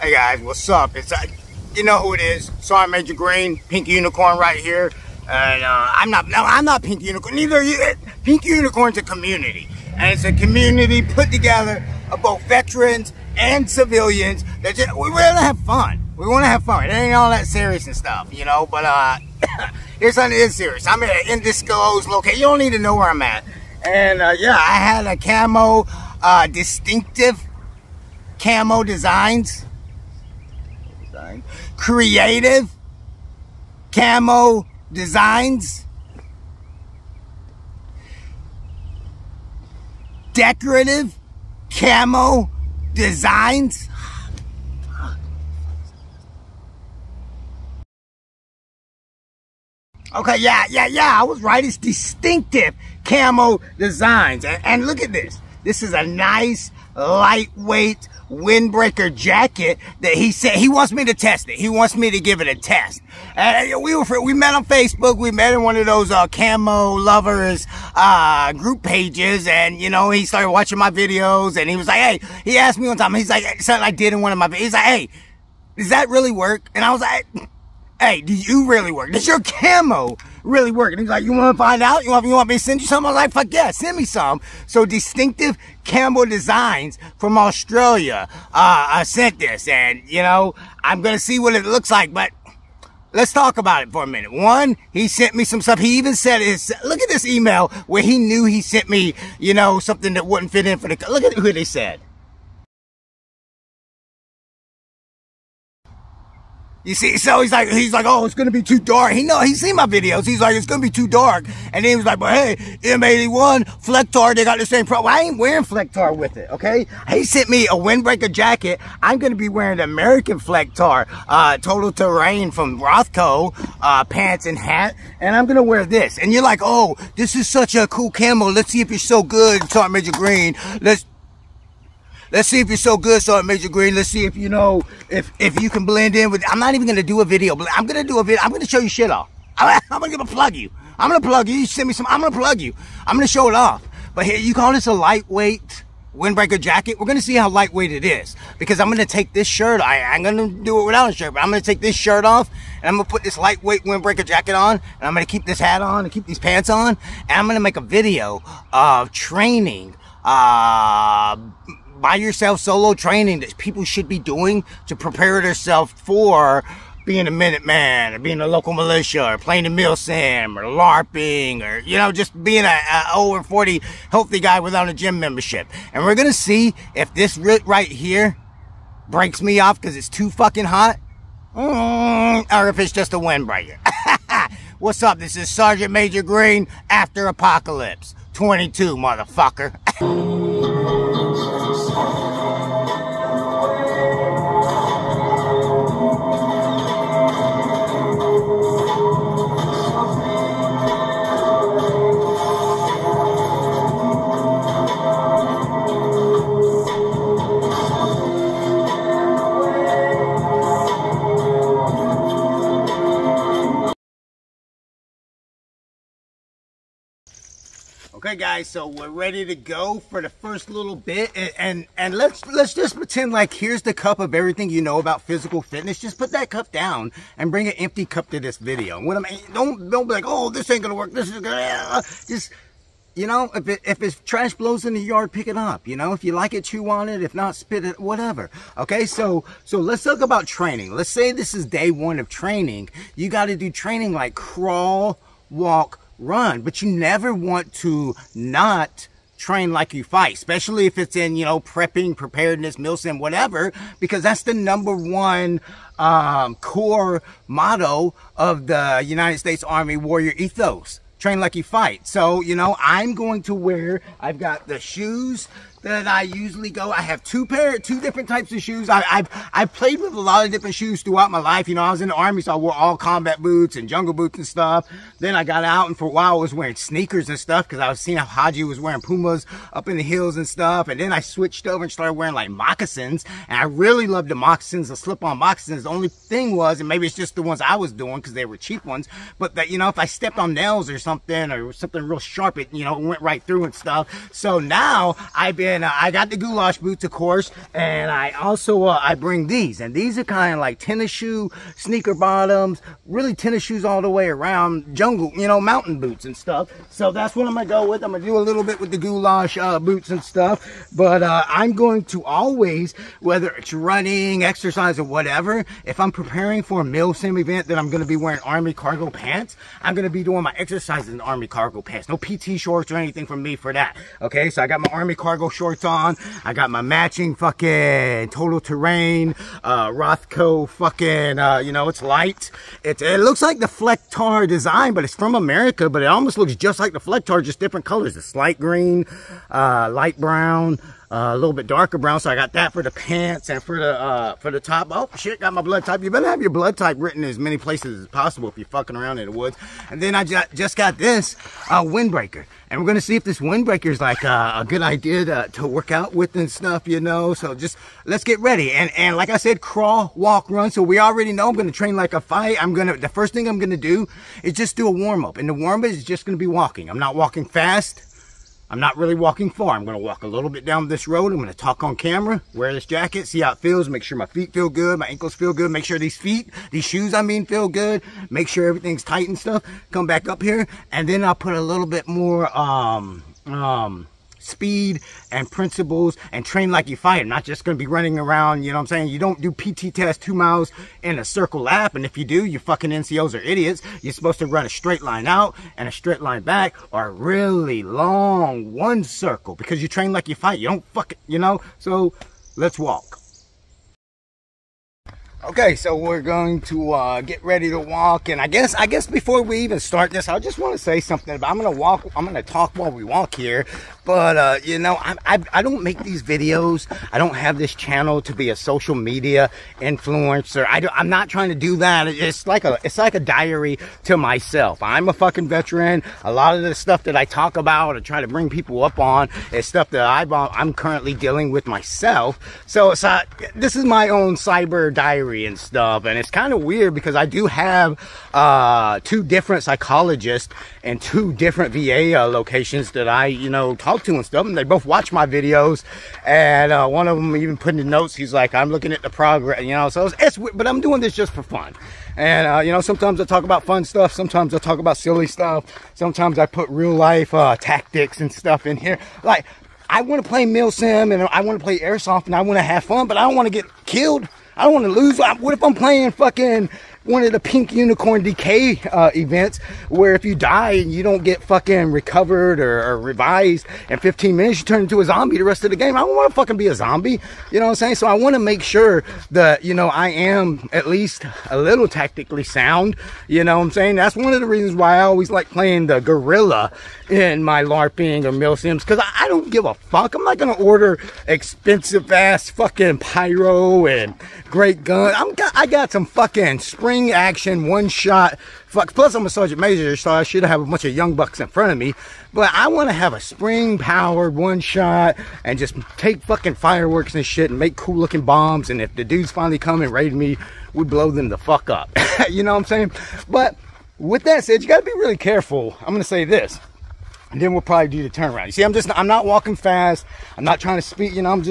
Hey guys, what's up? It's you know who it is. Sergeant Major Green, Pink Unicorn right here. And I'm not Pink Unicorn. Neither are you. Pink Unicorn's a community, and it's a community put together of both veterans and civilians. That just, we want to have fun. We want to have fun. It ain't all that serious and stuff, you know. But here's something that is serious. I'm at an undisclosed location. You don't need to know where I'm at. And yeah, I had a camo, distinctive camo designs. Creative camo designs, decorative camo designs. Okay, yeah, I was right. It's distinctive camo designs. And look at this. This is a nice, lightweight windbreaker jacket that he said he wants me to test it. He wants me to give it a test. We met on Facebook. We met in one of those camo lovers group pages, and you know, he started watching my videos, and he was like, hey, he asked me one time, he's like, something I did in one of my videos, he's like, hey, does that really work? And I was like, hey, do you really work? Does your camo really work? And he's like, you want to find out? You want me to send you some? I was like, fuck yeah, send me some. So distinctive camo designs from Australia. I sent this, and you know, I'm gonna see what it looks like, but let's talk about it for a minute. One, he sent me some stuff. He even said look at this email where he knew he sent me, you know, something that wouldn't fit in for the, look at who they said. You see, so he's like, oh, it's gonna be too dark. He's seen my videos. He's like, it's gonna be too dark. And then he was like, but hey, M81, Flectar, they got the same problem. I ain't wearing Flectar with it, okay? He sent me a windbreaker jacket. I'm gonna be wearing the American Flectar, Total Terrain from Rothko, pants and hat. And I'm gonna wear this. And you're like, oh, this is such a cool camo. Let's see if you're so good, Sergeant Major Green. Let's see if you're so good, Sergeant Major Green. Let's see if you know, if you can blend in with, I'm not even going to do a video, but I'm going to do a video. I'm going to show you shit off. I'm going to plug you. I'm going to plug you. You send me some, I'm going to plug you. I'm going to show it off. But here, you call this a lightweight windbreaker jacket? We're going to see how lightweight it is. Because I'm going to take this shirt, I'm going to do it without a shirt, but I'm going to take this shirt off, and I'm going to put this lightweight windbreaker jacket on, and I'm going to keep this hat on, and keep these pants on, and I'm going to make a video of training, by yourself solo training that people should be doing to prepare themselves for being a Minuteman, or being a local militia, or playing the MILSIM, or LARPing, or, you know, just being a over 40 healthy guy without a gym membership. And we're gonna see if this right here breaks me off because it's too fucking hot, or if it's just a windbreaker. What's up? This is Sergeant Major Green after Apocalypse 22, motherfucker. Okay guys, so we're ready to go for the first little bit, and let's just pretend like here's the cup of everything you know about physical fitness. Just put that cup down and bring an empty cup to this video. What don't be like, oh, this ain't gonna work, this is gonna, just, you know, if it's trash blows in the yard, pick it up. You know, if you like it, chew on it. If not, spit it, whatever. Okay, so let's talk about training. Let's say this is day one of training. You got to do training like crawl, walk, run, but you never want to not train like you fight, especially if it's in, you know, prepping, preparedness, MILSIM, whatever, because that's the #1 core motto of the United States Army warrior ethos. Train like you fight. So, you know, I'm going to wear, I've got the shoes that I usually go. I have two different types of shoes. I've played with a lot of different shoes throughout my life. You know, I was in the Army, so I wore all combat boots and jungle boots and stuff. Then I got out, and for a while I was wearing sneakers and stuff because I was seeing how Haji was wearing Pumas up in the hills and stuff. And then I switched over and started wearing like moccasins, and I really loved the moccasins, the slip-on moccasins. The only thing was, and maybe it's just the ones I was doing because they were cheap ones, but that, you know, if I stepped on nails or something real sharp, it, you know, went right through and stuff. So now I've been then I got the goulash boots, of course, and I also I bring these, and these are kind of like tennis shoe, sneaker bottoms, really tennis shoes all the way around, jungle, you know, mountain boots and stuff. So that's what I'm gonna go with. I'm gonna do a little bit with the goulash boots and stuff, but I'm going to always, whether it's running, exercise, or whatever, if I'm preparing for a MILSIM event that I'm gonna be wearing Army cargo pants, I'm gonna be doing my exercises in Army cargo pants. No PT shorts or anything from me for that. Okay, so I got my Army cargo shorts on. I got my matching fucking Total Terrain Rothco fucking you know, it's light. It looks like the Flectar design, but it's from America, but it almost looks just like the Flectar, just different colors. It's light green, light brown, a little bit darker brown. So I got that for the pants and for the top. Oh shit, got my blood type. You better have your blood type written in as many places as possible if you're fucking around in the woods. And then I just got this windbreaker, and we're gonna see if this windbreaker is like a good idea to work out with and stuff, you know. So just let's get ready. And like I said, crawl, walk, run. So we already know I'm gonna train like a fight. The first thing I'm gonna do is just do a warm up, and the warm up is just gonna be walking. I'm not walking fast. I'm not really walking far. I'm going to walk a little bit down this road. I'm going to talk on camera, wear this jacket, see how it feels, make sure my feet feel good, my ankles feel good, make sure these shoes I mean feel good, make sure everything's tight and stuff. Come back up here, and then I'll put a little bit more speed and principles and train like you fight. I'm not just going to be running around, you know what I'm saying? You don't do PT test 2 miles in a circle lap, and if you do, you fucking NCOs are idiots. You're supposed to run a straight line out and a straight line back, or a really long one circle, because you train like you fight. You don't fucking, you know? So let's walk. Okay, so we're going to get ready to walk, and I guess before we even start this, I just want to say something about, I'm going to talk while we walk here, but you know, I don't make these videos. I don't have this channel to be a social media influencer. I'm not trying to do that. It's like a diary to myself. I'm a fucking veteran. A lot of the stuff that I talk about or try to bring people up on is stuff that I'm currently dealing with myself. So this is my own cyber diary and stuff, and it's kind of weird because I do have 2 different psychologists and 2 different VA locations that I, you know, talk to and stuff, and they both watch my videos, and one of them even put in the notes, he's like, I'm looking at the progress, you know. So it's but I'm doing this just for fun. And you know, sometimes I talk about fun stuff, sometimes I talk about silly stuff, sometimes I put real life tactics and stuff in here. Like, I want to play MILSIM and I want to play airsoft and I want to have fun, but I don't want to get killed. I don't want to lose. What if I'm playing fucking one of the Pink Unicorn Decay events where if you die and you don't get fucking recovered or revised in 15 minutes, you turn into a zombie the rest of the game? I don't want to fucking be a zombie. You know what I'm saying? So I want to make sure that, you know, I am at least a little tactically sound. You know what I'm saying? That's one of the reasons why I always like playing the gorilla in my LARPing or MILSIMs, because I don't give a fuck. I'm not going to order expensive ass fucking pyro and great gun. I got some fucking spring action, one shot. Fuck. Plus I'm a sergeant major, so I should have a bunch of young bucks in front of me. But I want to have a spring powered one shot and just take fucking fireworks and shit and make cool looking bombs. And if the dudes finally come and raid me, we blow them the fuck up. You know what I'm saying? But with that said, you got to be really careful. I'm going to say this, and then we'll probably do the turnaround. You see, I'm not walking fast. I'm not trying to speak, you know,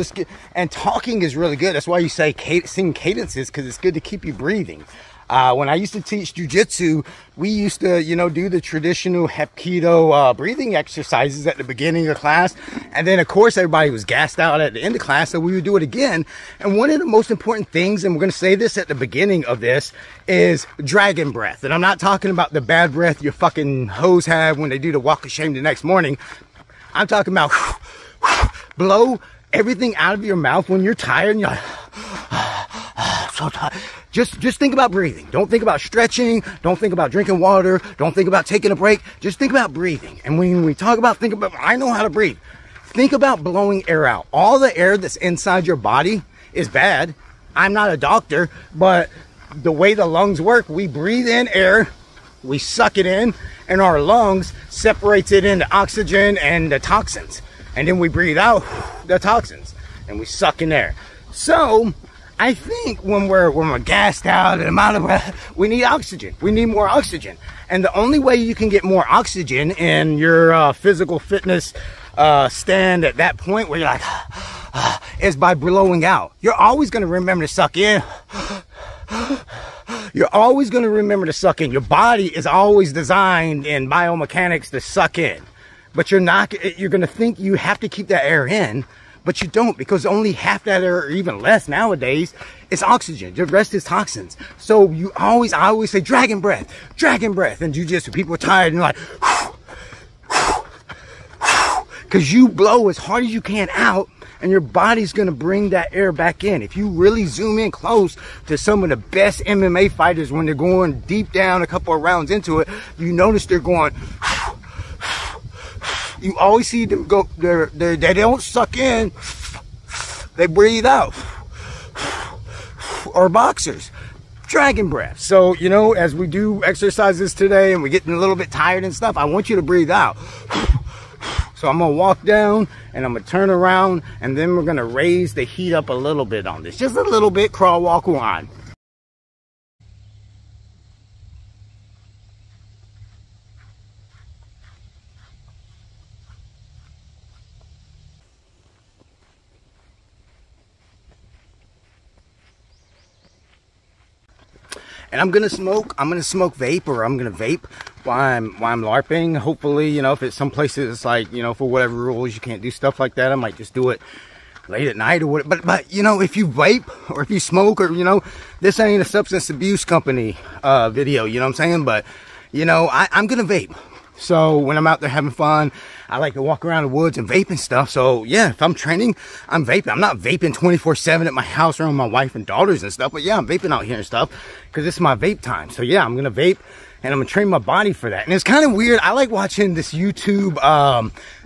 and talking is really good. That's why you say sing cadences, because it's good to keep you breathing. When I used to teach jujitsu, we used to, you know, do the traditional Hapkido breathing exercises at the beginning of class. And then, of course, everybody was gassed out at the end of class, so we would do it again. And one of the most important things, and we're going to say this at the beginning of this, is dragon breath. And I'm not talking about the bad breath your fucking hoes have when they do the walk of shame the next morning. I'm talking about blow everything out of your mouth when you're tired and you're like, so tired. Just think about breathing. Don't think about stretching. Don't think about drinking water. Don't think about taking a break. Just think about breathing. And when we talk about I know how to breathe. Think about blowing air out. All the air that's inside your body is bad. I'm not a doctor, but the way the lungs work, we breathe in air, we suck it in, and our lungs separates it into oxygen and the toxins. And then we breathe out the toxins and we suck in air. So I think when we're gassed out and out of breath, we need oxygen. We need more oxygen. And the only way you can get more oxygen in your physical fitness stand at that point where you're like, is by blowing out. You're always going to remember to suck in. You're always going to remember to suck in. Your body is always designed in biomechanics to suck in. But you're going to think you have to keep that air in. But you don't, because only half that air, or even less nowadays, is oxygen. The rest is toxins. So I always say dragon breath. And jiu-jitsu, people are tired and like, because you blow as hard as you can out, and your body's going to bring that air back in. If you really zoom in close to some of the best MMA fighters, when they're going deep down a couple of rounds into it, you notice they're going, you always see them go, they don't suck in, they breathe out. Or boxers, dragon breath. So, you know, as we do exercises today and we're getting a little bit tired and stuff, I want you to breathe out. So I'm gonna walk down and I'm gonna turn around, and then we're gonna raise the heat up a little bit on this. Just a little bit, crawl, walk, run. And I'm gonna smoke vape, or I'm gonna vape while I'm LARPing. Hopefully, you know, if it's some places it's like, you know, for whatever rules you can't do stuff like that, I might just do it late at night or whatever. But you know, if you vape or if you smoke, or, you know, this ain't a substance abuse company video, you know what I'm saying? But, you know, I'm gonna vape. So when I'm out there having fun, I like to walk around the woods and vape and stuff. So yeah, if I'm training, I'm vaping. I'm not vaping 24/7 at my house around my wife and daughters and stuff. But yeah, I'm vaping out here and stuff because it's my vape time. So yeah, I'm going to vape and I'm going to train my body for that. And it's kind of weird. I like watching this YouTube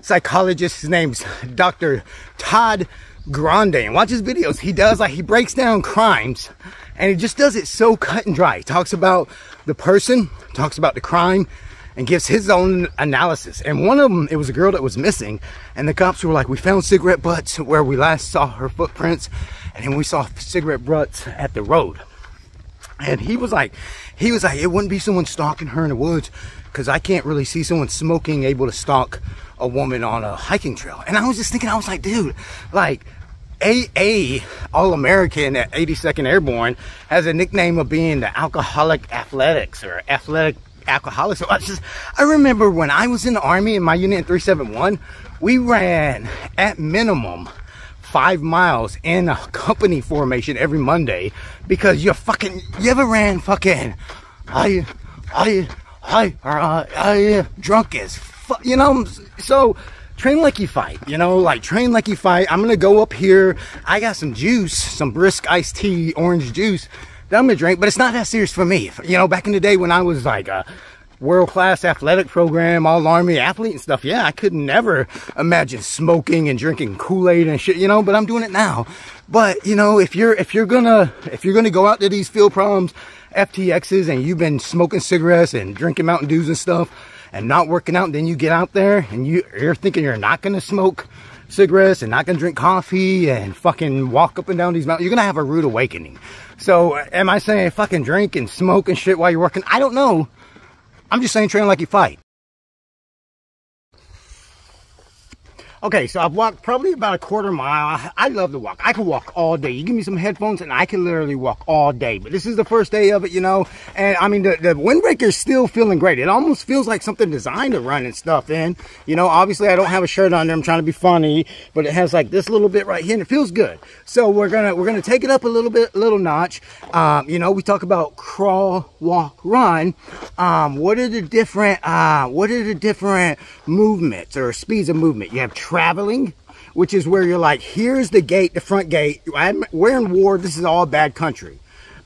psychologist. His name's Dr. Todd Grande. And watch his videos. He breaks down crimes, and he just does it so cut and dry. He talks about the person, talks about the crime, and gives his own analysis. And one of them, it was a girl that was missing, and the cops were like, we found cigarette butts where we last saw her footprints, and then we saw cigarette butts at the road. And he was like, it wouldn't be someone stalking her in the woods, because I can't really see someone smoking able to stalk a woman on a hiking trail. And I was just thinking, I was like, dude, like, AA All-American at 82nd Airborne has a nickname of being the alcoholic athletics, or athletic alcoholics. So I remember when I was in the Army in my unit in 371, we ran at minimum 5 miles in a company formation every Monday, because you ever ran fucking drunk as fuck, you know? So train like you fight, you know, like train like you fight. I'm gonna go up here. I got some juice, some brisk iced tea, orange juice that I'm gonna drink, but it's not that serious for me. You know, back in the day when I was like a world-class athletic program, all Army athlete and stuff, yeah, I could never imagine smoking and drinking Kool-Aid and shit, you know, but I'm doing it now. But, you know, if you're gonna go out to these field problems, FTXs, and you've been smoking cigarettes and drinking Mountain Dews and stuff and not working out, and then you get out there and you're thinking you're not gonna smoke cigarettes and not gonna drink coffee and fucking walk up and down these mountains, you're gonna have a rude awakening. So am I saying fucking drink and smoke and shit while you're working? I don't know. I'm just saying train like you fight. Okay, so I've walked probably about a quarter mile. I love to walk. I can walk all day. You give me some headphones and I can literally walk all day. But this is the first day of it, you know. And I mean, the windbreaker is still feeling great. It almost feels like something designed to run and stuff in. You know, obviously I don't have a shirt on there. I'm trying to be funny. But it has like this little bit right here and it feels good. So we're gonna take it up a little notch. You know, we talk about crawl, walk, run. What are the different movements or speeds of movement? You have traveling, which is where you're like, here's the gate, the front gate. We're in war, this is all bad country.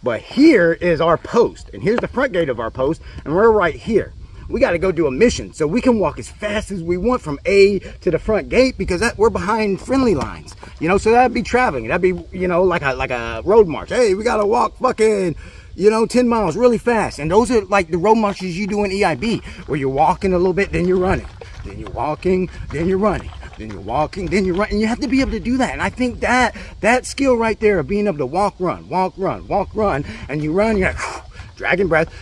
But here is our post, and here's the front gate of our post, and we're right here. We got to go do a mission, so we can walk as fast as we want from A to the front gate, because we're behind friendly lines. You know, so that'd be traveling. That'd be, you know, like a road march. Hey, we got to walk fucking, you know, 10 miles really fast. And those are like the road marches you do in EIB, where you're walking a little bit, then you're running. Then you're walking, then you're running. then you're walking, then you're running. You have to be able to do that. And I think that skill right there of being able to walk, run, and you run, you're like, dragging breath,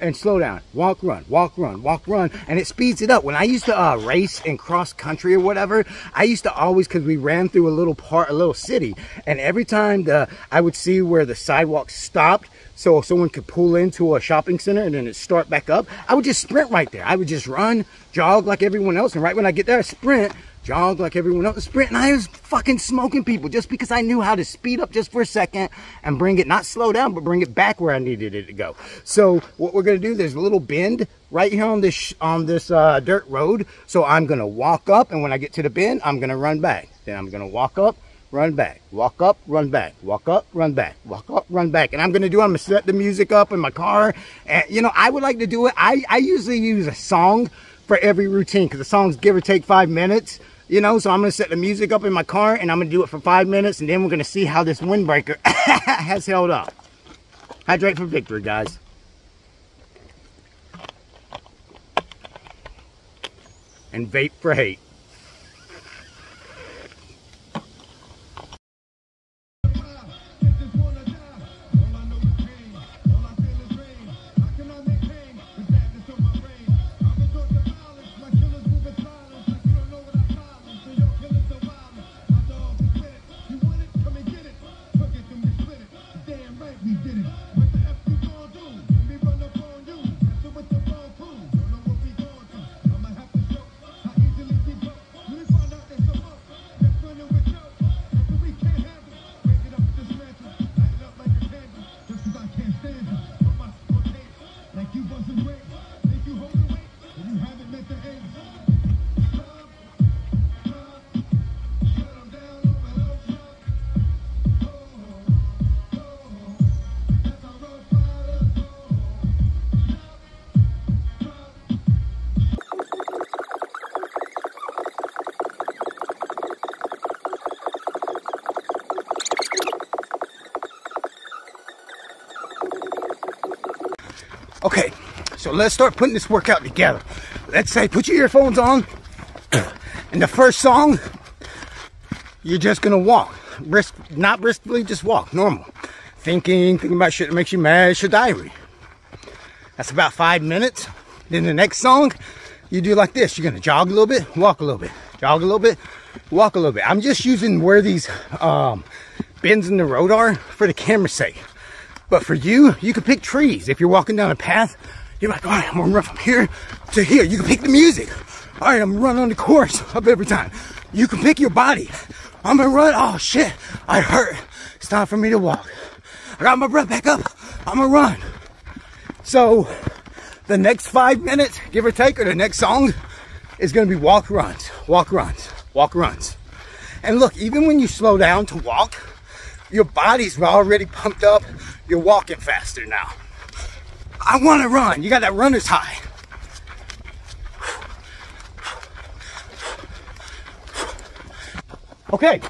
and slow down. Walk, run, and it speeds it up. When I used to race in cross country or whatever, I used to always, because we ran through a little city, and every time I would see where the sidewalk stopped, so someone could pull into a shopping center and then it start back up, I would just sprint right there. I would just run, jog like everyone else, and right when I get there, I sprint, jog like everyone else, sprint, and I was fucking smoking people just because I knew how to speed up just for a second and bring it, not slow down, but bring it back where I needed it to go. So what we're gonna do, there's a little bend right here on this dirt road. So I'm gonna walk up, and when I get to the bend, I'm gonna run back. Then I'm gonna walk up, run back, walk up, run back, walk up, run back, walk up, run back. And I'm gonna set the music up in my car. And you know, I would like to do it. I usually use a song for every routine, because the songs give or take 5 minutes, you know. So I'm gonna set the music up in my car and I'm gonna do it for 5 minutes, and then we're gonna see how this windbreaker has held up. Hydrate for victory, guys. And vape for hate. Okay, so let's start putting this workout together. Let's say, put your earphones on, and the first song, you're just gonna walk. Not briskly, just walk, normal. Thinking about shit that makes you mad, it's your diary. That's about 5 minutes. Then the next song, you do like this. You're gonna jog a little bit, walk a little bit, jog a little bit, walk a little bit. I'm just using where these bends in the road are for the camera's sake. But for you, you can pick trees. If you're walking down a path, you're like, all right, I'm gonna run from here to here. You can pick the music. All right, I'm gonna run on the course up every time. You can pick your body. I'm gonna run, oh shit, I hurt. It's time for me to walk. I got my breath back up, I'm gonna run. So the next 5 minutes, give or take, or the next song is gonna be walk, runs, walk, runs, walk, runs. And look, even when you slow down to walk, your body's already pumped up. You're walking faster now. I want to run. You got that runner's high. Okay,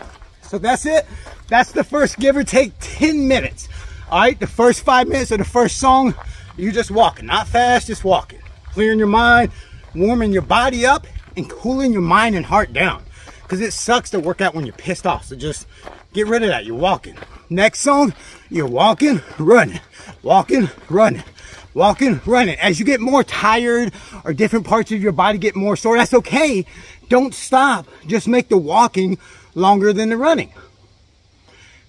so that's it. That's the first, give or take, 10 minutes. All right, the first 5 minutes of the first song, you're just walking. Not fast, just walking. Clearing your mind, warming your body up, and cooling your mind and heart down. Because it sucks to work out when you're pissed off. So just get rid of that. You're walking. Next song, you're walking, running, walking, running, walking, running. As you get more tired or different parts of your body get more sore, that's okay. Don't stop. Just make the walking longer than the running.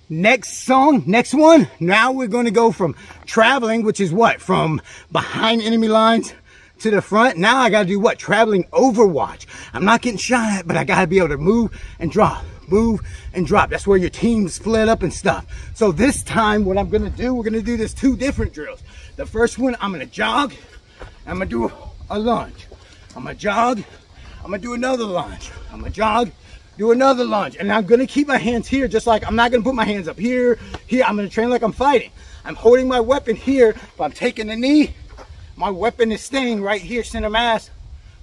Next song, next one. Now we're going to go from traveling, which is what? From behind enemy lines to the front. Now I got to do what? Traveling overwatch. I'm not getting shot at, but I got to be able to move and drop. Move and drop. That's where your team split up and stuff. So this time what I'm gonna do, we're gonna do this 2 different drills. The first one, I'm gonna jog, I'm gonna do a lunge. I'm gonna jog, I'm gonna do another lunge. I'm gonna jog, do another lunge. And I'm gonna keep my hands here, just like I'm not gonna put my hands up here. I'm gonna train like I'm fighting. I'm holding my weapon here, but I'm taking a knee. My weapon is staying right here, center mass,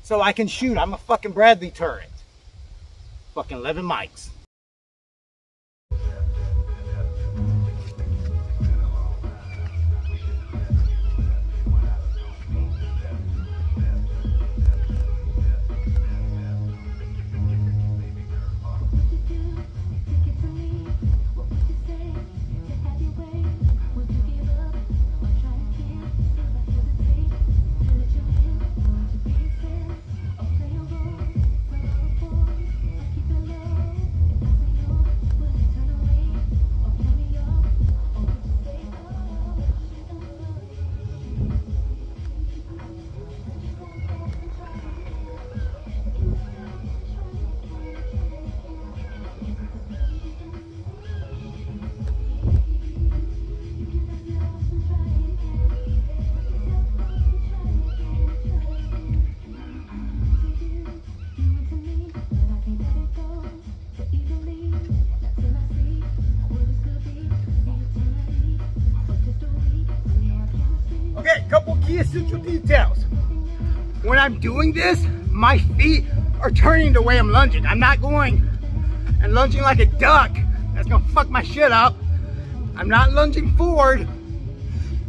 so I can shoot. I'm a fucking Bradley turret. Fucking 11 mics. details. When I'm doing this, my feet are turning the way I'm lunging. I'm not going and lunging like a duck. That's gonna fuck my shit up. I'm not lunging forward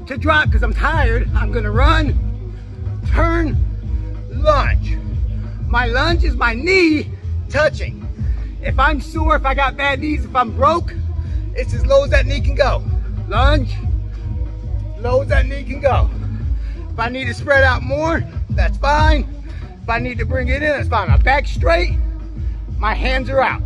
to drop because I'm tired. I'm gonna run, turn, lunge. My lunge is my knee touching. If I'm sore, if I got bad knees, if I'm broke, it's as low as that knee can go. Lunge, low as that knee can go. If I need to spread out more, that's fine. If I need to bring it in, that's fine. My back's straight, my hands are out.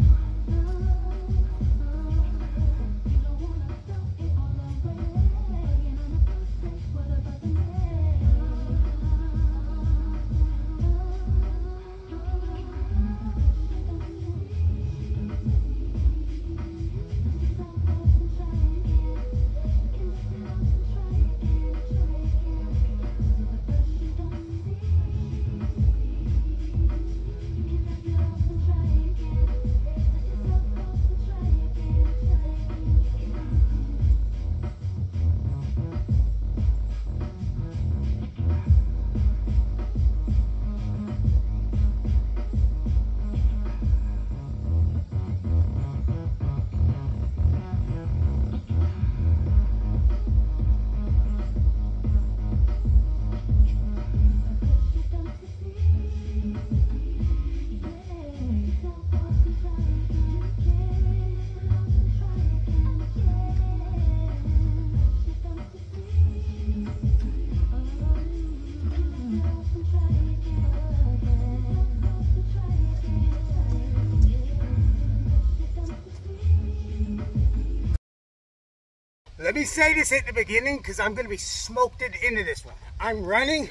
Let me say this at the beginning because I'm going to be smoked into this one. I'm running.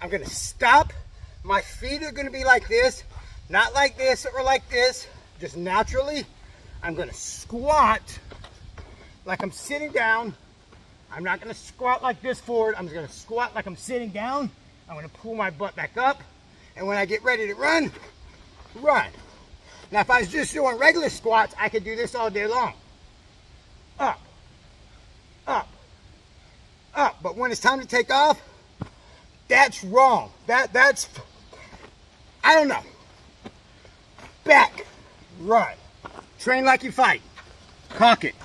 I'm going to stop. My feet are going to be like this. Not like this or like this. Just naturally. I'm going to squat like I'm sitting down. I'm not going to squat like this forward. I'm just going to squat like I'm sitting down. I'm going to pull my butt back up. And when I get ready to run, run. Now, if I was just doing regular squats, I could do this all day long. Up. Up, up, but when it's time to take off, that's wrong. That's, I don't know. Back, run. Train like you fight. Cock it.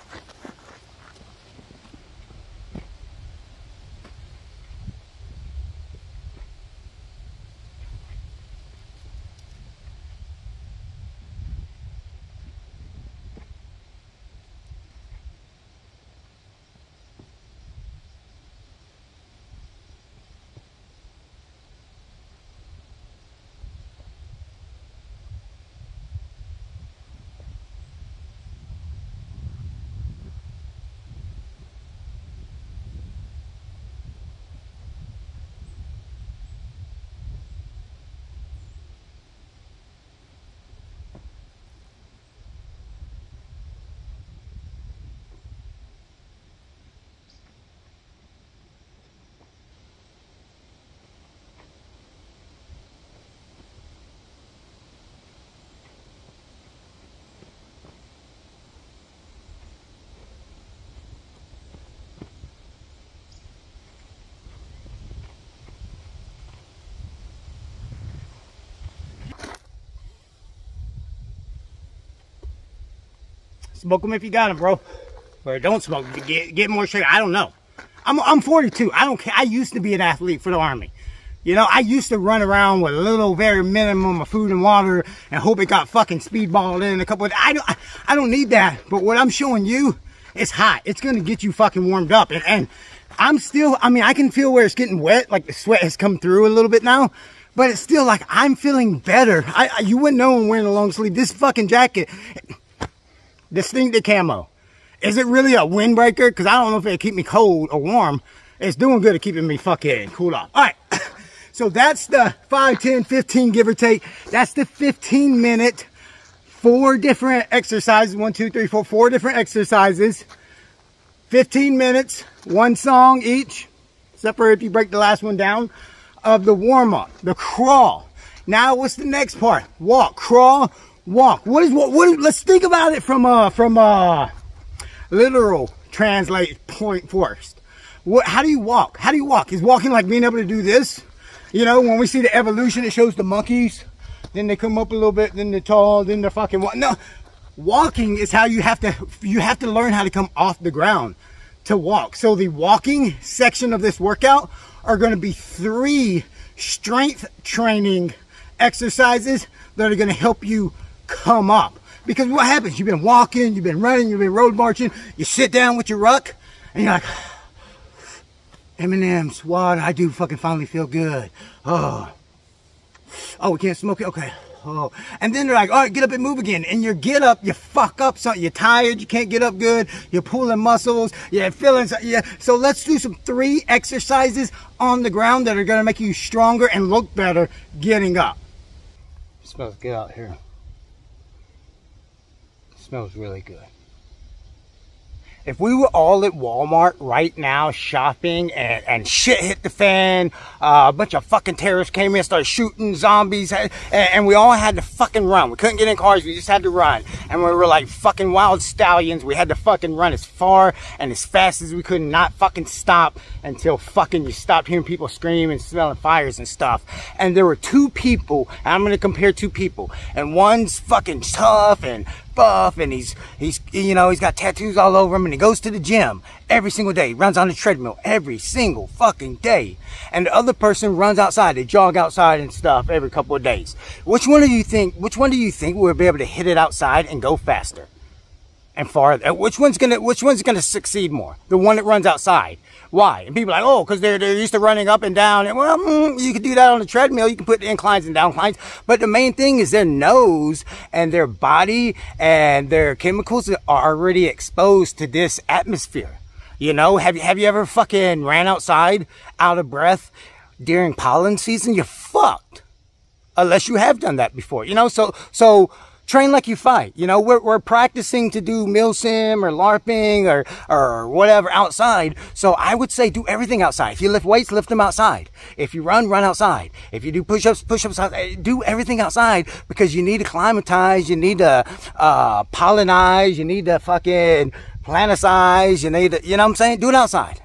Smoke them if you got them, bro. Or don't smoke them. Get more sugar. I don't know. I'm 42. I don't care. I used to be an athlete for the Army. You know, I used to run around with a little very minimum of food and water and hope it got fucking speedballed in a couple of... I don't need that. But what I'm showing you is hot. It's going to get you fucking warmed up. And I'm still... I mean, I can feel where it's getting wet. Like the sweat has come through a little bit now. But it's still like I'm feeling better. You wouldn't know I'm wearing a long sleeve. This fucking jacket... Distinctive camo. Is it really a windbreaker? Because I don't know if it'll keep me cold or warm. It's doing good at keeping me fucking cooled off. All right. So that's the 5, 10, 15, give or take. That's the 15-minute, 4 different exercises. 1, 2, 3, 4, 4 different exercises. 15 minutes, 1 song each. Except for if you break the last one down. Of the warm-up, the crawl. Now what's the next part? Walk, crawl, walk. What is let's think about it from literal translate point first. How do you walk? How do you walk? Is walking like being able to do this? You know, when we see the evolution, it shows the monkeys. Then they come up a little bit, then they're tall, then they're fucking walk. No, walking is how you have to learn how to come off the ground to walk. So the walking section of this workout are going to be 3 strength training exercises that are going to help you come up. Because what happens? You've been walking, you've been running, you've been road marching, you sit down with your ruck, and you're like, M&M's, what? I do fucking finally feel good. Oh, we can't smoke it? Okay. Oh. And then they're like, all right, get up and move again. And you get up, you fuck up something. You're tired, you can't get up good. You're pulling muscles, you're feeling, yeah. So let's do some 3 exercises on the ground that are going to make you stronger and look better getting up. It smells good out here. It smells really good. If we were all at Walmart right now shopping and shit hit the fan, a bunch of fucking terrorists came in and started shooting zombies, and we all had to fucking run. We couldn't get in cars, we just had to run. And we were like fucking wild stallions. We had to fucking run as far and as fast as we could, not fucking stop until fucking you stopped hearing people scream and smelling fires and stuff. And there were 2 people, and I'm gonna compare 2 people. And one's fucking tough and buff, and he's you know, he's got tattoos all over him, and he goes to the gym every single day, runs on the treadmill every single fucking day. And the other person runs outside, they jog outside and stuff every couple of days. Which one do you think will be able to hit it outside and go faster and farther? Which one's gonna succeed more? The one that runs outside. Why? And people are like, oh, because they're used to running up and down. And well, you can do that on the treadmill. You can put the inclines and downclines. But the main thing is their nose and their body and their chemicals are already exposed to this atmosphere. You know, have you ever fucking ran outside out of breath during pollen season? You're fucked. Unless you have done that before. You know, so train like you fight. You know, we're practicing to do MILSIM or LARPing or whatever outside. So I would say do everything outside. If you lift weights, lift them outside. If you run outside. If you do push-ups outside. Do everything outside, because you need to climatize, you need to pollinize, you need to fucking planticize, you need to, you know what I'm saying? Do it outside.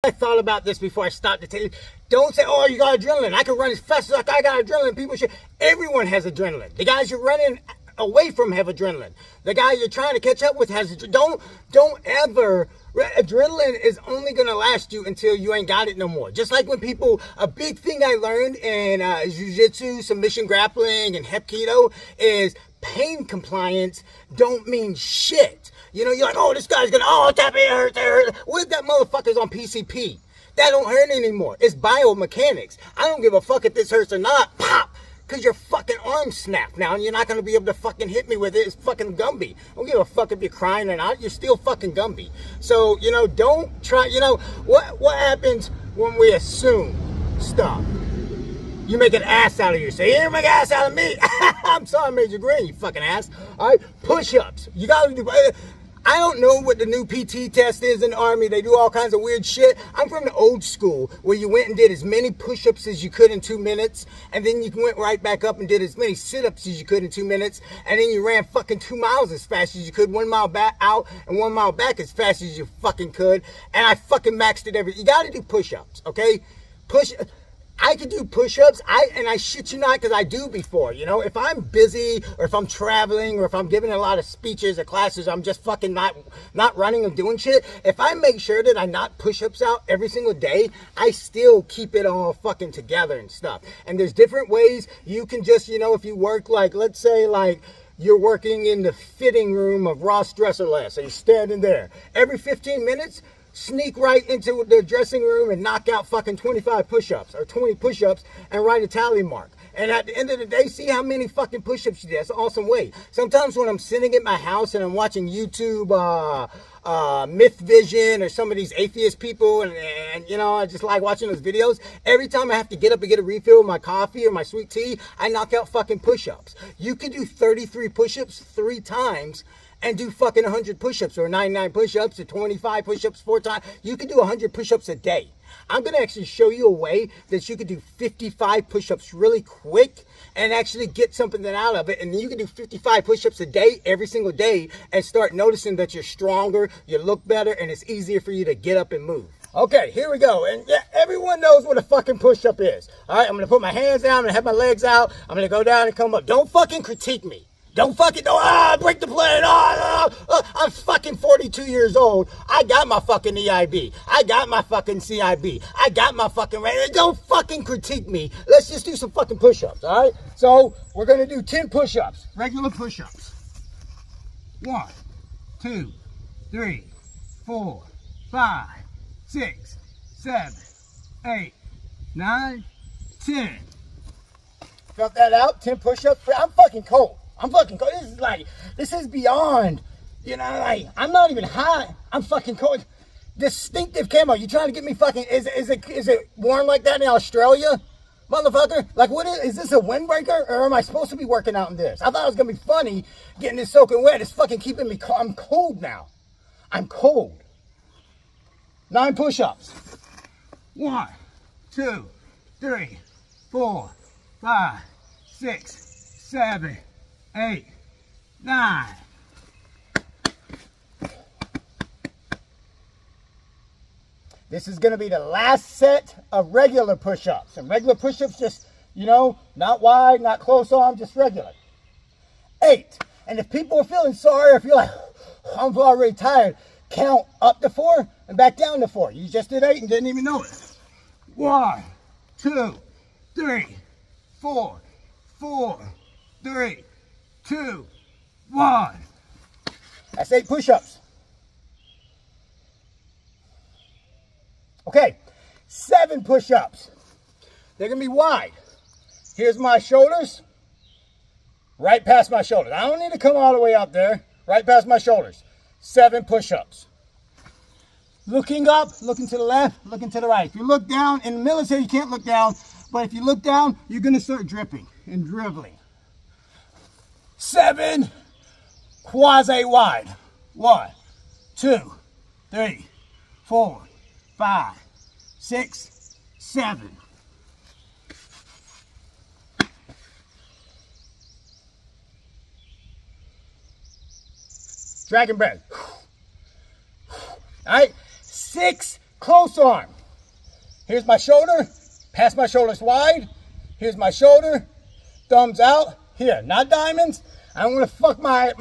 I thought about this before I stopped to tell you. Don't say, oh, you got adrenaline. I can run as fast as I got adrenaline. People should. Everyone has adrenaline. The guys you're running away from have adrenaline. The guy you're trying to catch up with has adrenaline. Don't ever. Adrenaline is only going to last you until you ain't got it no more. Just like when people, a big thing I learned in jiu-jitsu, submission grappling, and hapkido is pain compliance don't mean shit. You know, you're like, oh, this guy's gonna, oh, that hurt, that hurt. What if that motherfucker's on PCP? That don't hurt anymore. It's biomechanics. I don't give a fuck if this hurts or not. Pop! Because your fucking arm snapped now, and you're not gonna be able to fucking hit me with it. It's fucking Gumby. I don't give a fuck if you're crying or not. You're still fucking Gumby. So, you know, don't try, you know, what happens when we assume stuff? You make an ass out of yourself. You didn't make an ass out of me. I'm sorry, Major Green, you fucking ass. All right, push-ups. You gotta do. I don't know what the new PT test is in the Army. They do all kinds of weird shit. I'm from the old school where you went and did as many push-ups as you could in 2 minutes, and then you went right back up and did as many sit-ups as you could in 2 minutes, and then you ran fucking 2 miles as fast as you could, 1 mile back out and 1 mile back as fast as you fucking could, and I fucking maxed it every. You gotta do push-ups, okay? I could do push-ups, and I shit you not, because I do before, you know. If I'm busy, or if I'm traveling, or if I'm giving a lot of speeches or classes, I'm just fucking not running or doing shit. If I make sure that I knock push-ups out every single day, I still keep it all fucking together and stuff. And there's different ways you can just, you know, if you work, like, let's say, like, you're working in the fitting room of Ross Dresserless, so you're standing there. Every 15 minutes, sneak right into the dressing room and knock out fucking 25 push-ups or 20 push-ups and write a tally mark. And at the end of the day, see how many fucking push-ups you did. That's an awesome way. Sometimes when I'm sitting at my house and I'm watching YouTube, Myth Vision, or some of these atheist people, and you know, I just like watching those videos. Every time I have to get up and get a refill of my coffee or my sweet tea, I knock out fucking push-ups. You can do 33 push-ups 3 times and do fucking 100 push-ups or 99 push-ups or 25 push-ups 4 times. You can do 100 push-ups a day. I'm going to actually show you a way that you can do 55 push-ups really quick and actually get something out of it. And then you can do 55 push-ups a day, every single day, and start noticing that you're stronger, you look better, and it's easier for you to get up and move. Okay, here we go. And yeah, everyone knows what a fucking push-up is. All right, I'm going to put my hands down. I'm going to have my legs out. I'm going to go down and come up. Don't fucking critique me. Don't fucking, break the plane. I'm fucking 42 years old. I got my fucking EIB. I got my fucking CIB. I got my fucking, don't fucking critique me. Let's just do some fucking push-ups, all right? So we're going to do 10 push-ups, regular push-ups. 1, 2, 3, 4, 5, 6, 7, 8, 9, 10. Felt that out? 10 push-ups. I'm fucking cold. I'm fucking cold. This is beyond, I'm not even high. I'm fucking cold. Distinctive camo. You trying to get me fucking, is it warm like that in Australia? Motherfucker? Like, what is this a windbreaker? Or am I supposed to be working out in this? I thought it was going to be funny getting this soaking wet. It's fucking keeping me cold. I'm cold now. I'm cold. 9 push-ups. 1, 2, 3, 4, 5, 6, 7, 8, 9. This is going to be the last set of regular push-ups. And regular push-ups just, not wide, not close arm, just regular. 8. And if people are feeling sorry, if you're like, I'm already tired, count up to 4 and back down to 4. You just did 8 and didn't even know it. 1, 2, 3, 4, 4, 3, 2, 1. That's 8 push-ups. Okay, 7 push-ups. They're going to be wide. Here's my shoulders, right past my shoulders. I don't need to come all the way up there, right past my shoulders. 7 push-ups. Looking up, looking to the left, looking to the right. If you look down, in the military you can't look down, but if you look down, you're going to start dripping and dribbling. 7 quasi-wide. 1, 2, 3, 4, 5, 6, 7. Dragon breath. All right, 6 close arm. Here's my shoulder, past my shoulders wide. Here's my shoulder, thumbs out. Here, not diamonds. I don't want to fuck my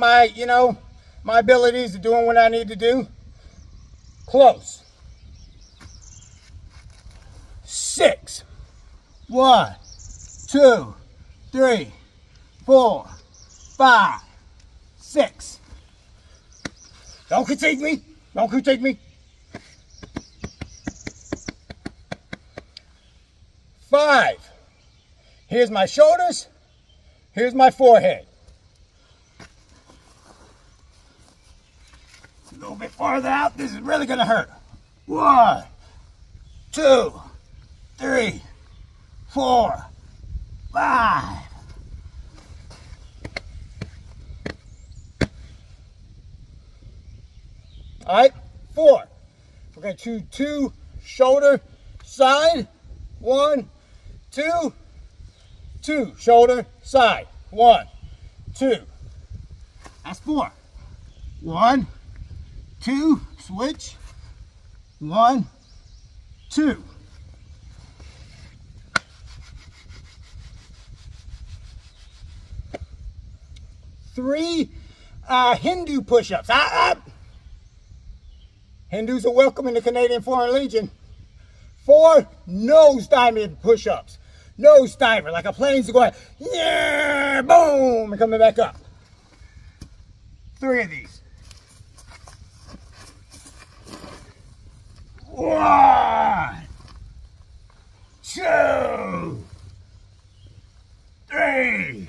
abilities of doing what I need to do. Close. 6. 1, 2, 3, 4, 5, 6. Don't critique me. Don't critique me. 5. Here's my shoulders. Here's my forehead. A little bit farther out. This is really going to hurt. 1, 2, 3, 4, 5. All right, 4. We're going to do 2 shoulder side. 1, 2, 2 shoulder side. 1, 2. That's 4. 1, 2, switch. 1, 2. Three Hindu push-ups. Hindus are welcome in the Canadian Foreign Legion. 4 nose diamond push-ups. Nose diver, like a plane's going, yeah, boom, and coming back up. 3 of these. 1, 2, 3.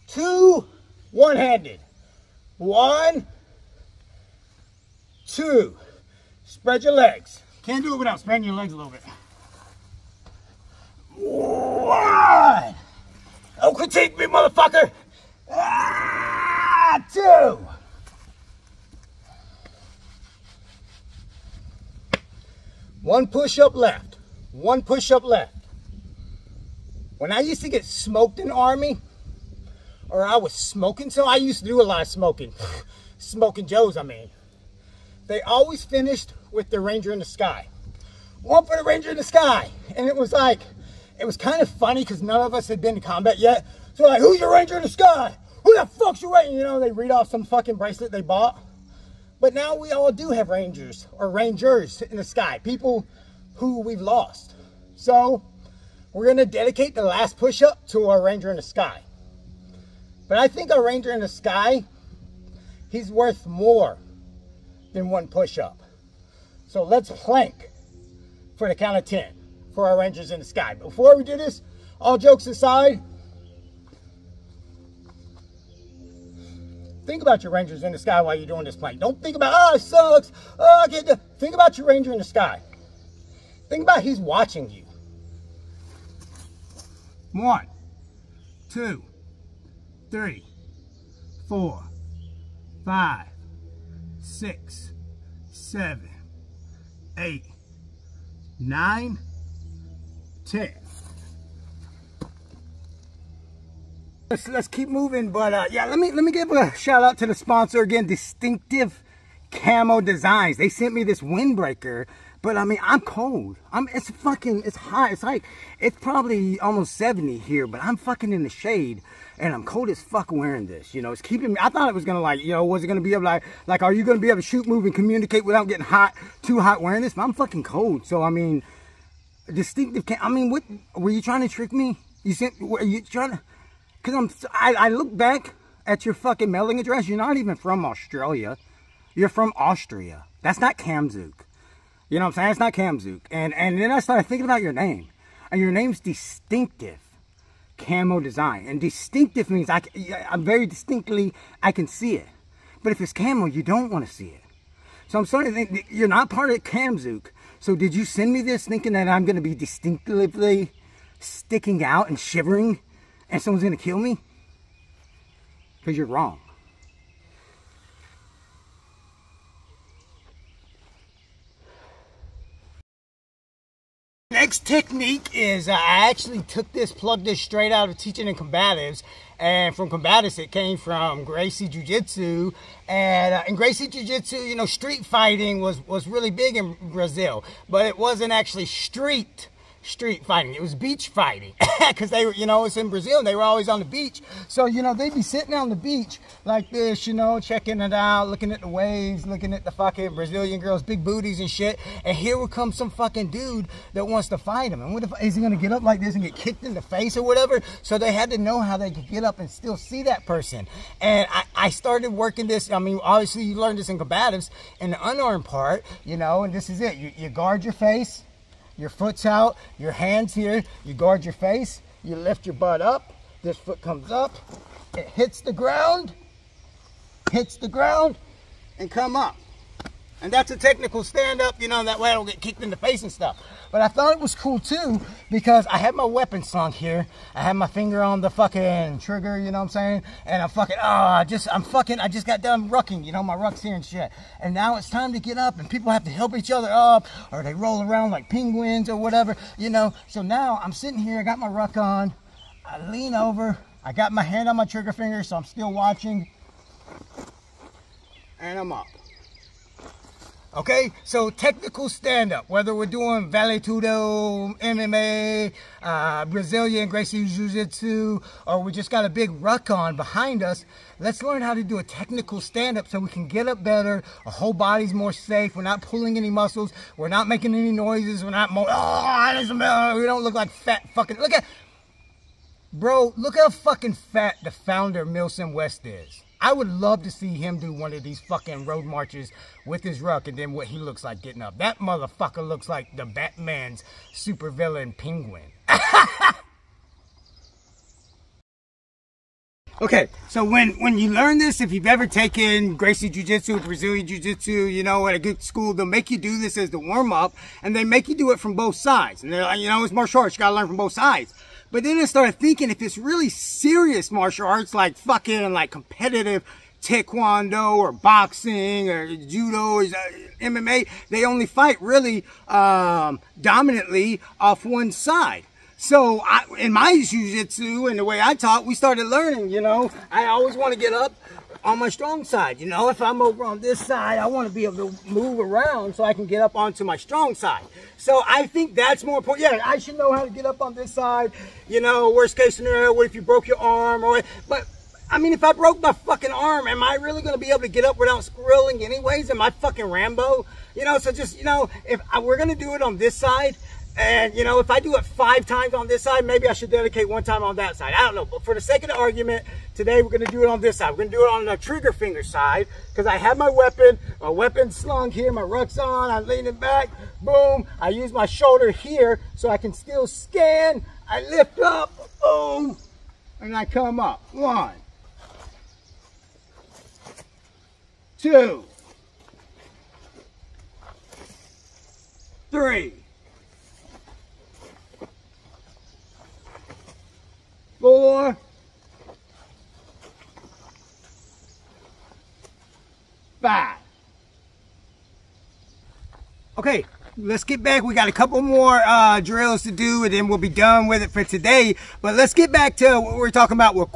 Two one-handed. 1, 2. Spread your legs. Can't do it without spreading your legs a little bit. 1. Don't critique me, motherfucker. 2. 1 push-up left. 1 push-up left. When I used to get smoked in the Army, or I was smoking, so I used to do a lot of smoking. Smoking Joes, I mean. They always finished with the Ranger in the Sky. 1 for the Ranger in the Sky. And it was like, it was kind of funny because none of us had been to combat yet. So like, who's your Ranger in the Sky? Who the fuck's your Ranger? You know, they read off some fucking bracelet they bought. But now we all do have Rangers or Rangers in the sky. People who we've lost. So we're going to dedicate the last push-up to our Ranger in the Sky. But I think our Ranger in the Sky, he's worth more than 1 push-up. So let's plank for the count of 10 for our Rangers in the Sky. Before we do this, all jokes aside, think about your Rangers in the Sky while you're doing this plank. Don't think about, oh, it sucks. Oh, I can't do. Think about your Ranger in the Sky. Think about he's watching you. 1, 2, 3, 4, 5, 6, 7, 8, 9, 10. Let's keep moving, but yeah, let me give a shout out to the sponsor again, Distinctive Camo Designs. They sent me this windbreaker, but I mean, I'm cold. It's hot. It's like, it's probably almost 70 here, but I'm fucking in the shade and I'm cold as fuck wearing this. You know, it's keeping me, I thought it was gonna like, you know, was it gonna be able to like, are you gonna be able to shoot, move, and communicate without getting hot, too hot wearing this? But I'm fucking cold. So I mean, Distinctive I mean, what, were you trying to trick me? Were you trying to, because I look back at your fucking mailing address. You're not even from Australia. You're from Austria. That's not Kamzook. You know what I'm saying? It's not Kamzook. And then I started thinking about your name. And your name's Distinctive Camo Design. And distinctive means I'm very distinctly, I can see it. But if it's camo, you don't want to see it. So I'm starting to think, you're not part of Kamzook. So did you send me this thinking that I'm going to be distinctively sticking out and shivering? And someone's going to kill me? Because you're wrong. Next technique is I actually took this, plugged this straight out of teaching in combatives. And from combatives, it came from Gracie Jiu-Jitsu. And in Gracie Jiu-Jitsu, you know, street fighting was really big in Brazil. But it wasn't actually street fighting. It was beach fighting. Because they were, you know, it's in Brazil and they were always on the beach. So, you know, they'd be sitting on the beach like this, you know, checking it out, looking at the waves, looking at the fucking Brazilian girls' big booties and shit. And here would come some fucking dude that wants to fight him. And what if, is he going to get up like this and get kicked in the face or whatever? So they had to know how they could get up and still see that person. And I started working this. I mean, obviously you learned this in combatives in the unarmed part, you know, and this is it. You guard your face. Your foot's out, your hand's here, you guard your face, you lift your butt up, this foot comes up, it hits the ground, and come up. And that's a technical stand-up, you know, that way I don't get kicked in the face and stuff. But I thought it was cool, too, because I had my weapon slung here. I had my finger on the fucking trigger, you know what I'm saying? And I'm fucking, I just got done rucking, you know, my ruck's here and shit. And now it's time to get up, and people have to help each other up, or they roll around like penguins or whatever, you know. So now I'm sitting here, I got my ruck on, I lean over, I got my hand on my trigger finger, so I'm still watching, and I'm up. Okay, so technical stand-up, whether we're doing Vale Tudo, MMA, Brazilian Gracie Jiu-Jitsu, or we just got a big ruck on behind us, let's learn how to do a technical stand-up so we can get up better, our whole body's more safe, we're not pulling any muscles, we're not making any noises, we're not, we don't look like fat fucking, look how fucking fat the founder of MILSIM West is. I would love to see him do one of these fucking road marches with his ruck and then what he looks like getting up. That motherfucker looks like the Batman's supervillain Penguin. Okay, so when you learn this, if you've ever taken Gracie Jiu-Jitsu, Brazilian Jiu-Jitsu, you know, at a good school, they'll make you do this as the warm-up, and they make you do it from both sides. And they're like, you know, it's martial arts, you gotta learn from both sides. But then I started thinking, if it's really serious martial arts, like fucking like competitive taekwondo or boxing or judo or MMA, they only fight really dominantly off one side. So in my jiu-jitsu and the way I taught, we started learning, you know, I always want to get up on my strong side. You know, if I'm over on this side, I want to be able to move around so I can get up onto my strong side. So I think that's more important. Yeah, I should know how to get up on this side. You know, worst case scenario, what if you broke your arm? But I mean, if I broke my fucking arm, am I really going to be able to get up without squirreling anyways? Am I fucking Rambo? You know, so just, you know, if we're going to do it on this side, and, you know, if I do it 5 times on this side, maybe I should dedicate 1 time on that side. I don't know. But for the sake of the argument, today we're going to do it on this side. We're going to do it on the trigger finger side because I have my weapon slung here, my ruck's on, I'm leaning back, boom. I use my shoulder here so I can still scan. I lift up, boom, and I come up. 1, 2, 3, 4, 5. Okay, let's get back. We got a couple more drills to do, and then we'll be done with it for today. But let's get back to what we're talking about with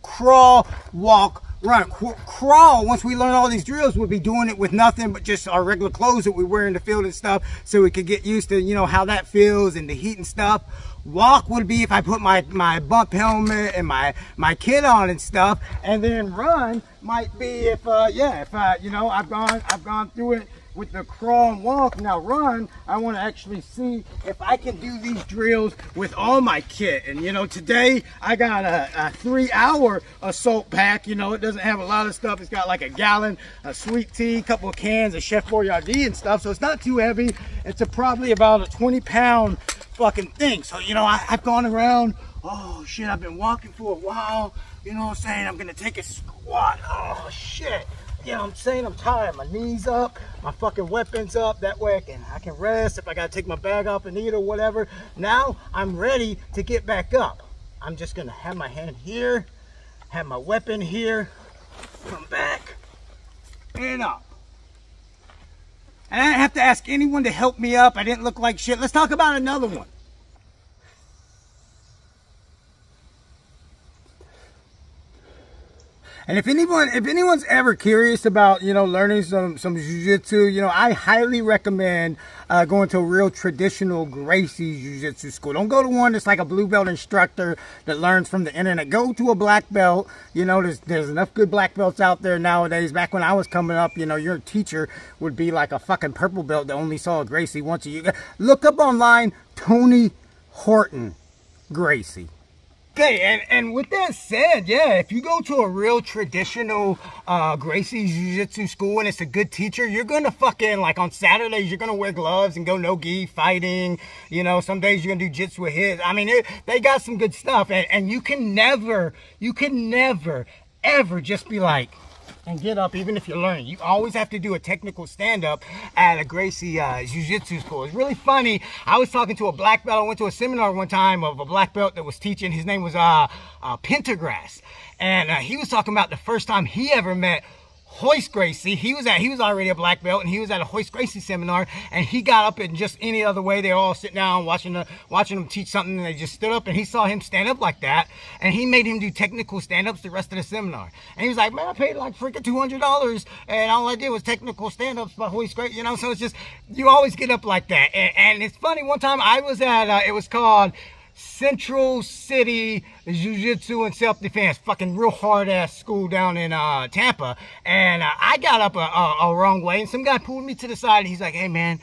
crawl, walk, run. Crawl, once we learn all these drills, we'll be doing it with nothing but just our regular clothes that we wear in the field and stuff, so we could get used to, you know, how that feels and the heat and stuff. Walk would be if I put my bump helmet and my kit on and stuff, and then run might be if you know, I've gone through it with the crawl and walk. Now run, I want to actually see if I can do these drills with all my kit. And you know, today I got a 3-hour assault pack. You know, it doesn't have a lot of stuff. It's got like a gallon of sweet tea, a couple of cans of Chef Boyardee and stuff, so it's not too heavy. It's probably about a 20-pound fucking thing. So you know, I've gone around, oh shit, I've been walking for a while, you know what I'm saying, I'm gonna take a squat, oh shit, you know what I'm saying, I'm tired, my knees up, my fucking weapons up, that way I can rest if I gotta take my bag off and eat or whatever. Now I'm ready to get back up. I'm just gonna have my hand here, have my weapon here, come back and up. And I didn't have to ask anyone to help me up. I didn't look like shit. Let's talk about another one. And if anyone's ever curious about, you know, learning some jiu-jitsu, you know, I highly recommend going to a real traditional Gracie jiu-jitsu school. Don't go to one that's like a blue belt instructor that learns from the internet. Go to a black belt. You know, there's enough good black belts out there nowadays. Back when I was coming up, you know, your teacher would be like a fucking purple belt that only saw a Gracie once a year. Look up online, Tony Horton Gracie. Okay, and with that said, yeah, if you go to a real traditional Gracie Jiu-Jitsu school and it's a good teacher, you're gonna fucking, like on Saturdays, you're gonna wear gloves and go no-gi fighting. You know, some days you're gonna do jits with his. I mean, they got some good stuff, and you can never, ever just be like, and get up, even if you're learning. You always have to do a technical stand-up at a Gracie Jiu-Jitsu school. It's really funny. I was talking to a black belt. I went to a seminar one time of a black belt that was teaching. His name was Pentagrass. And he was talking about the first time he ever met Hoist Gracie. He was already a black belt, and he was at a Hoist Gracie seminar, and he got up in just any other way. They all sit down watching him teach something, and they just stood up, and he saw him stand up like that, and he made him do technical stand-ups the rest of the seminar. And he was like, man, I paid like freaking $200, and all I did was technical stand-ups by Hoist Gracie, you know. So it's just, you always get up like that. And it's funny, one time I was at it was called Central City Jiu-Jitsu and Self-Defense, fucking real hard-ass school down in Tampa. And I got up a wrong way, and some guy pulled me to the side, and he's like, hey man,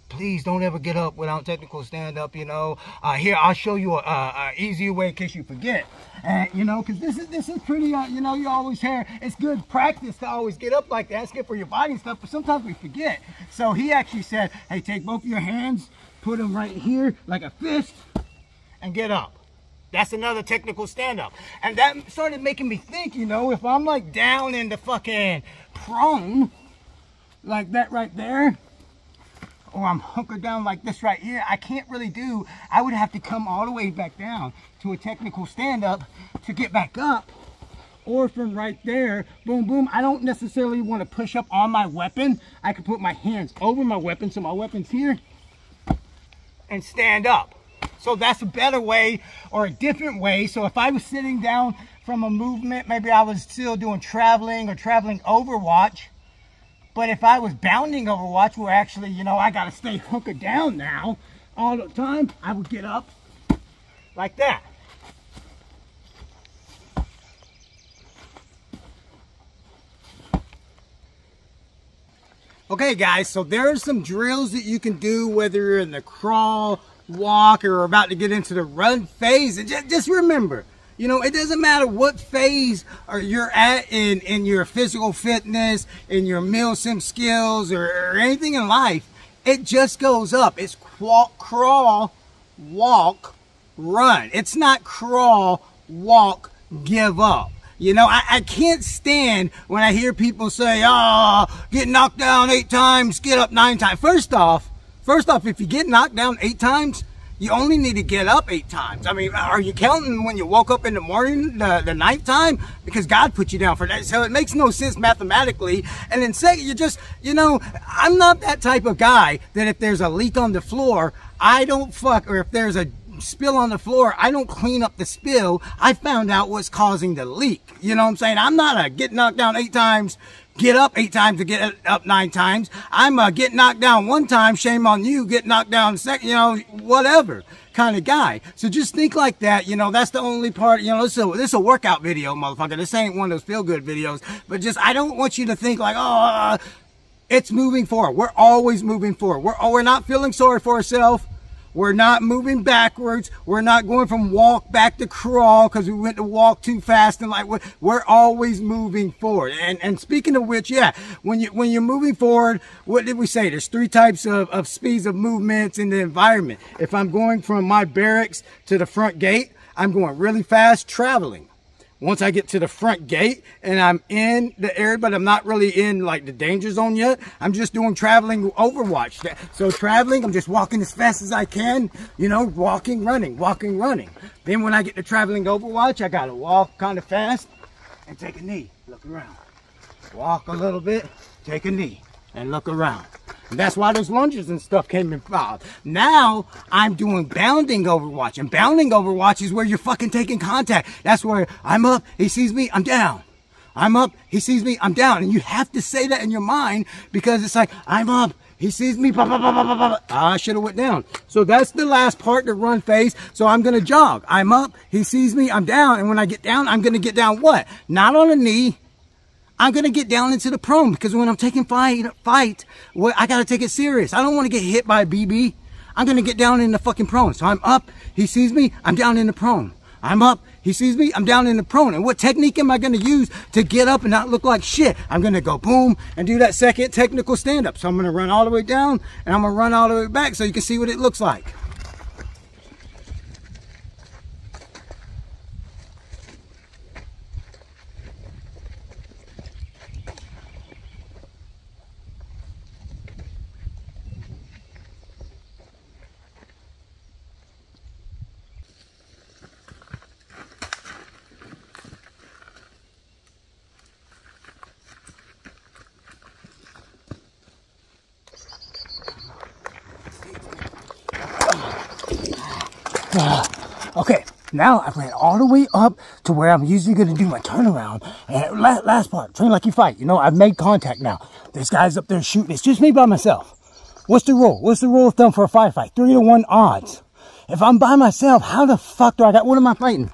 please don't ever get up without technical stand-up, you know. Here, I'll show you a easier way in case you forget. And you know, because this is pretty, you know, you always hear, it's good practice to always get up like that. It's good for your body and stuff, but sometimes we forget. So he actually said, hey, take both of your hands, put them right here like a fist, and get up. That's another technical stand-up. And that started making me think, you know, if I'm like down in the fucking prone, like that right there, or I'm hunkered down like this right here, I can't really do, I would have to come all the way back down to a technical stand-up to get back up. Or from right there, boom, boom. I don't necessarily want to push up on my weapon. I can put my hands over my weapon, so my weapon's here, and stand up. So that's a better way, or a different way. So if I was sitting down from a movement, maybe I was still doing traveling or traveling overwatch. But if I was bounding overwatch, where actually, you know, I got to stay hunkered down now all the time, I would get up like that. Okay guys, so there are some drills that you can do whether you're in the crawl, walk, or about to get into the run phase. And just remember, you know, it doesn't matter what phase you're at in your physical fitness, in your MILSIM skills, or anything in life. It just goes up. It's crawl, walk, run. It's not crawl, walk, give up. You know, I can't stand when I hear people say, oh, get knocked down 8 times, get up 9 times. First off, if you get knocked down 8 times, you only need to get up 8 times. I mean, are you counting when you woke up in the morning, the ninth time? Because God put you down for that. So it makes no sense mathematically. And then second, you just, you know, I'm not that type of guy that if there's a leak on the floor, I don't fuck, or if there's a spill on the floor, I don't clean up the spill. I found out what's causing the leak. You know what I'm saying? I'm not a get knocked down 8 times, get up 8 times to get up 9 times. I'm a get knocked down 1 time, shame on you, get knocked down second, you know, whatever kind of guy. So just think like that. You know, that's the only part, you know, this is a workout video, motherfucker. This ain't one of those feel-good videos. But just, I don't want you to think like, oh, it's moving forward. We're always moving forward. We're not feeling sorry for ourselves. We're not moving backwards. We're not going from walk back to crawl because we went to walk too fast. And like, we're always moving forward. And speaking of which, yeah, when you're moving forward, what did we say? There's 3 types of speeds of movements in the environment. If I'm going from my barracks to the front gate, I'm going really fast traveling. Once I get to the front gate and I'm in the area, but I'm not really in like the danger zone yet, I'm just doing traveling overwatch. So traveling, I'm just walking as fast as I can, you know, walking, running, walking, running. Then when I get to traveling overwatch, I gotta walk kind of fast and take a knee, look around. Walk a little bit, take a knee and look around. And that's why those lunges and stuff came involved. Now I'm doing bounding overwatch, and bounding overwatch is where you're fucking taking contact. That's where I'm up, he sees me, I'm down. I'm up, he sees me, I'm down. And you have to say that in your mind because it's like, I'm up, he sees me, blah, blah, blah, blah, blah, blah. I should have went down. So that's the last part, the run phase. So I'm going to jog. I'm up, he sees me, I'm down. And when I get down, I'm going to get down what? Not on a knee. I'm going to get down into the prone because when I'm taking fight, well, I got to take it serious. I don't want to get hit by a BB. I'm going to get down in the fucking prone. So I'm up, he sees me, I'm down in the prone. I'm up, he sees me, I'm down in the prone. And what technique am I going to use to get up and not look like shit? I'm going to go boom and do that second technical stand-up. So I'm going to run all the way down and I'm going to run all the way back so you can see what it looks like. Okay, now I ran all the way up to where I'm usually going to do my turnaround. And last part, train like you fight. You know, I've made contact now. This guy's up there shooting. It's just me by myself. What's the rule? What's the rule of thumb for a firefight? 3-to-1 odds. If I'm by myself, how the fuck do I got, what am I fighting?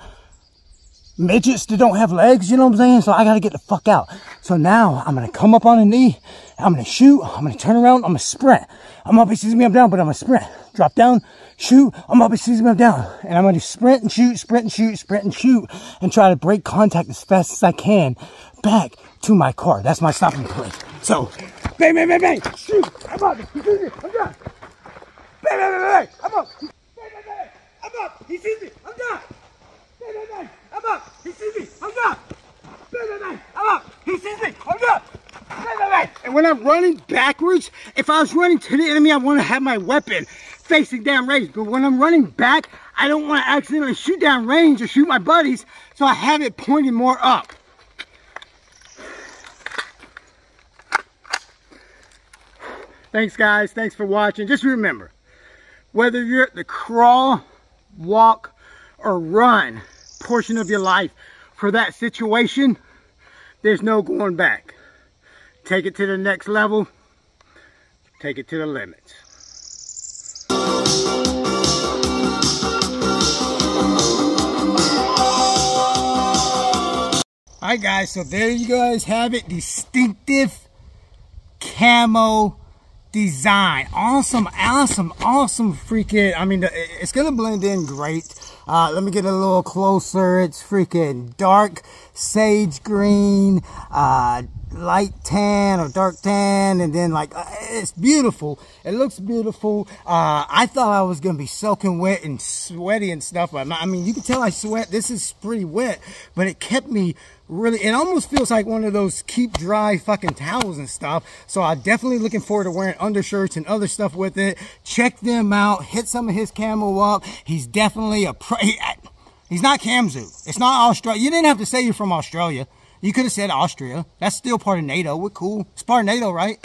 Midgets that don't have legs, you know what I'm saying? So I got to get the fuck out. So now I'm going to come up on a knee. I'm going to shoot. I'm going to turn around. I'm going to sprint. I'm up, he sees me, I'm down, but I'm going to sprint. Drop down, shoot. I'm up, he sees me, I'm down. And I'm going to sprint and shoot, sprint and shoot, sprint and shoot, and try to break contact as fast as I can back to my car. That's my stopping point. So, bang, bang, bang, bang, shoot. I'm up, he sees me, I'm down. Bang, bang, bang, bang, I'm up. Bang, bang, bang, I'm up, he sees me, I'm down. sees me. Hold up. I'm up. He sees me. Hold up. And when I'm running backwards, if I was running to the enemy, I want to have my weapon facing down range. But when I'm running back, I don't want to accidentally shoot down range or shoot my buddies, so I have it pointing more up. Thanks, guys. Thanks for watching. Just remember, whether you're at the crawl, walk, or run portion of your life, for that situation, there's no going back. Take it to the next level. Take it to the limits. Alright guys, so there you guys have it. Distinctive camo design. Awesome freaking, I mean, it's gonna blend in great. Let me get a little closer. It's freaking dark sage green, light tan or dark tan, and then like it's beautiful. It looks beautiful. I thought I was gonna be soaking wet and sweaty and stuff, but I mean, you can tell I sweat. This is pretty wet, but it kept me really, it almost feels like one of those keep dry fucking towels and stuff. So I'm definitely looking forward to wearing undershirts and other stuff with it. Check them out. Hit some of his camo up. He's definitely a pro. He's not Kamzu. It's not Australia. You didn't have to say you're from Australia. You could have said Austria. That's still part of NATO. We're cool. It's part of NATO, right?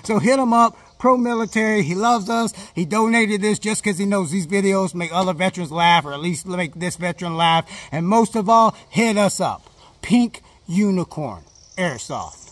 So hit him up. Pro-military. He loves us. He donated this just because he knows these videos make other veterans laugh, or at least make this veteran laugh. And most of all, hit us up. Pink Unicorn Airsoft.